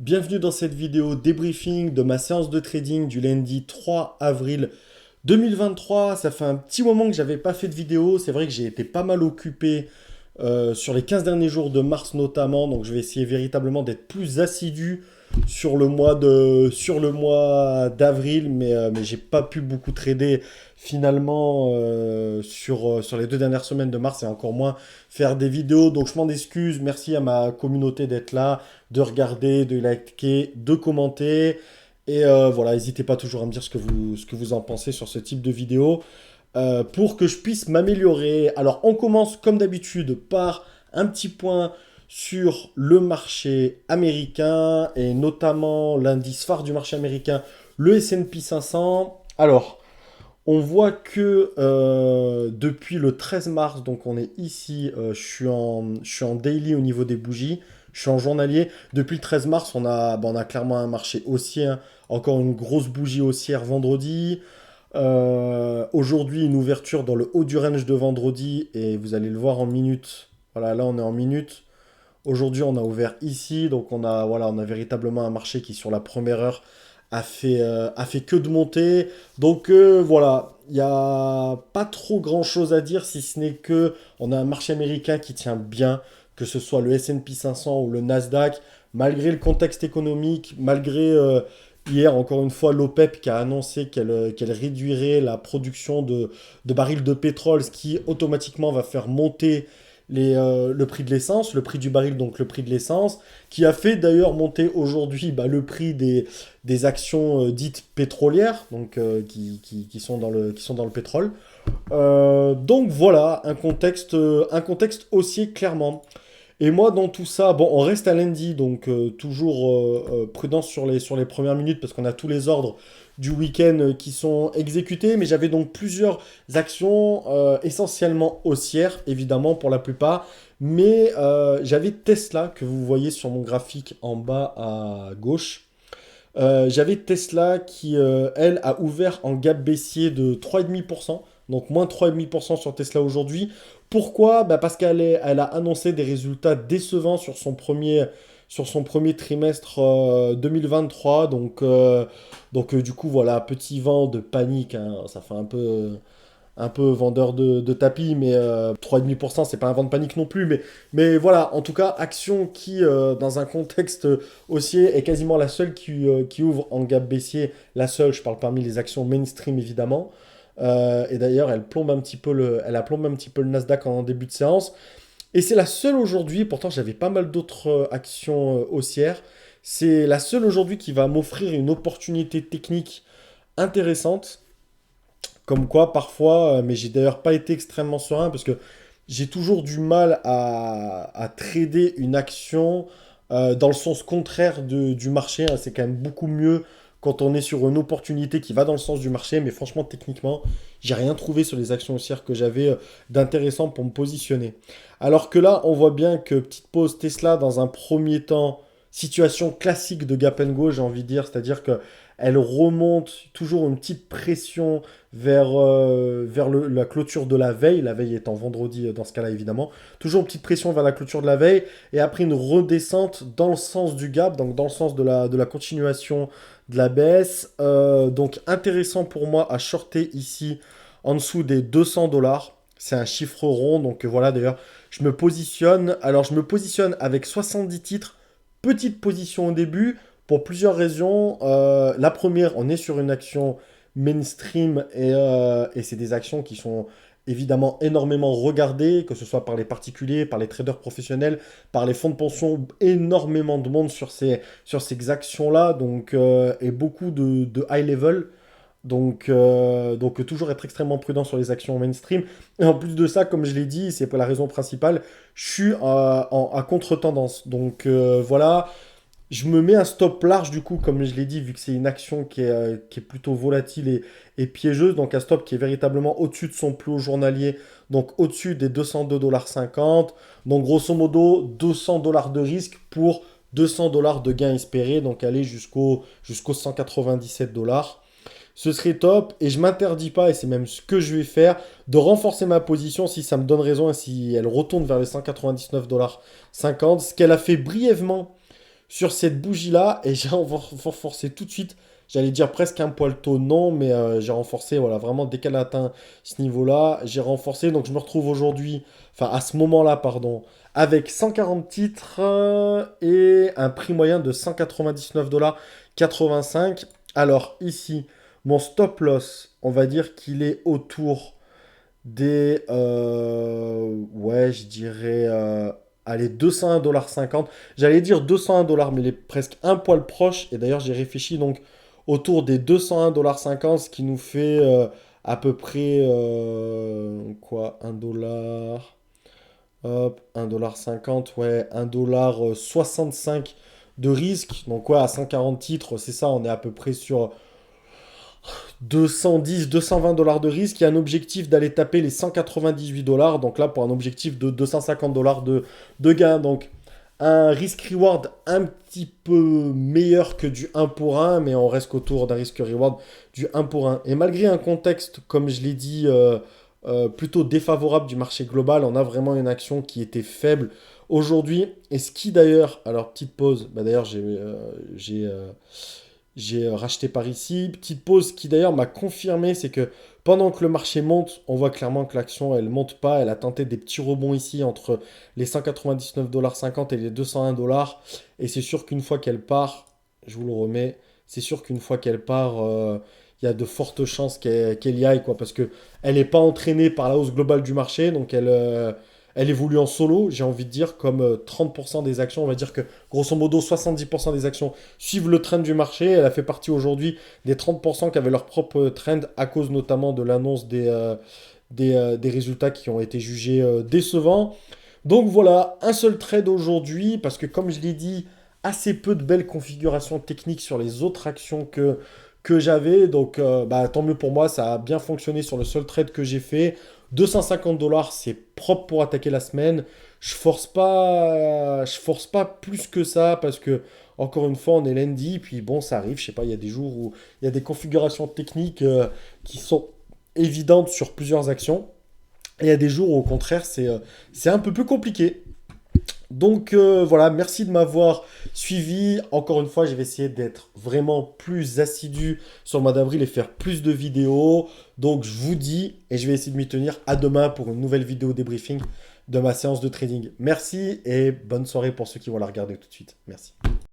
Bienvenue dans cette vidéo débriefing de ma séance de trading du lundi 3 avril 2023. Ça fait un petit moment que j'avais pas fait de vidéo. C'est vrai que j'ai été pas mal occupé sur les 15 derniers jours de mars notamment. Donc je vais essayer véritablement d'être plus assidu sur le mois d'avril. Mais j'ai pas pu beaucoup trader finalement sur les 2 dernières semaines de mars et encore moins faire des vidéos. Donc je m'en excuse. Merci à ma communauté d'être là, de regarder, de liker, de commenter. Et voilà, n'hésitez pas toujours à me dire ce que vous en pensez sur ce type de vidéo pour que je puisse m'améliorer. Alors, on commence comme d'habitude par un petit point sur le marché américain et notamment l'indice phare du marché américain, le S&P 500. Alors, on voit que depuis le 13 mars, donc on est ici, je suis en daily au niveau des bougies, je suis en journalier. Depuis le 13 mars, on a clairement un marché haussier, hein. Encore une grosse bougie haussière vendredi. Aujourd'hui, une ouverture dans le haut du range de vendredi et vous allez le voir en minutes. Voilà, là on est en minutes. Aujourd'hui, on a ouvert ici, donc on a véritablement un marché qui sur la première heure a fait que de monter. Donc voilà, il n'y a pas trop grand-chose à dire si ce n'est que on a un marché américain qui tient bien, que ce soit le S&P 500 ou le Nasdaq, malgré le contexte économique, malgré hier encore une fois l'OPEP qui a annoncé qu'elle réduirait la production de barils de pétrole, ce qui automatiquement va faire monter le prix de l'essence, le prix du baril, donc le prix de l'essence, qui a fait d'ailleurs monter aujourd'hui le prix des actions dites pétrolières, donc qui sont qui sont dans le pétrole. Donc voilà, un contexte haussier clairement. Et moi, dans tout ça, bon, on reste à lundi, donc toujours prudence sur les premières minutes parce qu'on a tous les ordres du week-end qui sont exécutés. Mais j'avais donc plusieurs actions essentiellement haussières, évidemment, pour la plupart. Mais j'avais Tesla, que vous voyez sur mon graphique en bas à gauche. J'avais Tesla qui, elle, a ouvert en gap baissier de 3,5%. Donc moins 3,5% sur Tesla aujourd'hui. Pourquoi? Parce elle a annoncé des résultats décevants sur son premier trimestre 2023. Du coup, voilà, petit vent de panique, hein. Ça fait un peu vendeur de tapis, mais 3,5%, c'est pas un vent de panique non plus. Mais voilà, en tout cas, Action qui, dans un contexte haussier, est quasiment la seule qui ouvre en gap baissier. La seule, je parle parmi les actions mainstream, évidemment. Et d'ailleurs, elle a plombé un petit peu le Nasdaq en début de séance. Et c'est la seule aujourd'hui, pourtant j'avais pas mal d'autres actions haussières, c'est la seule aujourd'hui qui va m'offrir une opportunité technique intéressante. Comme quoi, parfois, mais j'ai d'ailleurs pas été extrêmement serein parce que j'ai toujours du mal à trader une action dans le sens contraire du marché, hein. C'est quand même beaucoup mieux quand on est sur une opportunité qui va dans le sens du marché. Mais franchement, techniquement, j'ai rien trouvé sur les actions haussières que j'avais d'intéressant pour me positionner. Alors que là, on voit bien que petite pause Tesla dans un premier temps, situation classique de gap and go, j'ai envie de dire, c'est-à-dire que elle remonte toujours une petite pression vers la clôture de la veille étant vendredi dans ce cas-là évidemment, toujours une petite pression vers la clôture de la veille, et après une redescente dans le sens du gap, donc dans le sens de la continuation de la baisse. Donc intéressant pour moi à shorter ici en dessous des 200 dollars. C'est un chiffre rond, donc voilà d'ailleurs, je me positionne avec 70 titres, petite position au début, pour plusieurs raisons. La première, on est sur une action mainstream et c'est des actions qui sont évidemment énormément regardées, que ce soit par les particuliers, par les traders professionnels, par les fonds de pension, énormément de monde sur ces actions-là, et beaucoup de high level. Donc toujours être extrêmement prudent sur les actions mainstream. Et en plus de ça, comme je l'ai dit, c'est pas la raison principale, je suis à contre-tendance. Voilà, je me mets un stop large du coup, comme je l'ai dit, vu que c'est une action qui est plutôt volatile et piégeuse. Donc un stop qui est véritablement au-dessus de son plus haut journalier, donc au-dessus des 202,50 $. Donc grosso modo, 200 dollars de risque pour 200 dollars de gain espéré, donc aller jusqu'aux 197 dollars. Ce serait top et je m'interdis pas, et c'est même ce que je vais faire, de renforcer ma position si ça me donne raison et si elle retourne vers les 199,50 $, ce qu'elle a fait brièvement sur cette bougie-là et j'ai renforcé tout de suite. J'allais dire presque un poil tôt, non, mais j'ai renforcé, voilà, vraiment dès qu'elle a atteint ce niveau-là, j'ai renforcé. Donc je me retrouve aujourd'hui, enfin à ce moment-là, pardon, avec 140 titres et un prix moyen de 199,85 $. Alors ici, mon stop loss, on va dire qu'il est autour des... ouais, je dirais... allez, 201,50 $. J'allais dire 201 $, mais il est presque un poil proche. Et d'ailleurs, j'ai réfléchi donc autour des 201,50 $, ce qui nous fait à peu près... quoi? 1 dollar... Hop, 1,50 $, ouais, 1,65 $ de risque. Donc ouais, à 140 titres, c'est ça, on est à peu près sur 210, 220 $ de risque. Il y a un objectif d'aller taper les 198 $. Donc là, pour un objectif de 250 $ de gain. Donc un risk-reward un petit peu meilleur que du 1 pour 1, mais on reste autour d'un risk-reward du 1 pour 1. Et malgré un contexte, comme je l'ai dit, plutôt défavorable du marché global, on a vraiment une action qui était faible aujourd'hui. Et ce qui d'ailleurs, alors petite pause, bah d'ailleurs j'ai racheté par ici. Petite pause qui d'ailleurs m'a confirmé, c'est que pendant que le marché monte, on voit clairement que l'action, elle monte pas. Elle a tenté des petits rebonds ici entre les 199,50 $ et les 201 $. Et c'est sûr qu'une fois qu'elle part, je vous le remets, c'est sûr qu'une fois qu'elle part, il y a de fortes chances qu'elle y aille, quoi, parce que elle n'est pas entraînée par la hausse globale du marché, donc elle évolue en solo, j'ai envie de dire, comme 30% des actions, on va dire que grosso modo 70% des actions suivent le trend du marché. Elle a fait partie aujourd'hui des 30% qui avaient leur propre trend à cause notamment de l'annonce des résultats qui ont été jugés décevants. Donc voilà, un seul trade aujourd'hui, parce que comme je l'ai dit, assez peu de belles configurations techniques sur les autres actions que j'avais. Donc bah, tant mieux pour moi, ça a bien fonctionné sur le seul trade que j'ai fait. 250 $, c'est propre pour attaquer la semaine. Je force pas plus que ça parce que, encore une fois, on est lundi. Puis bon, ça arrive, je sais pas, il y a des jours où il y a des configurations techniques qui sont évidentes sur plusieurs actions. Et il y a des jours où, au contraire, c'est un peu plus compliqué. Donc voilà, merci de m'avoir suivi. Encore une fois, je vais essayer d'être vraiment plus assidu sur le mois d'avril et faire plus de vidéos. Donc je vous dis, et je vais essayer de m'y tenir, à demain pour une nouvelle vidéo débriefing de ma séance de trading. Merci et bonne soirée pour ceux qui vont la regarder tout de suite. Merci.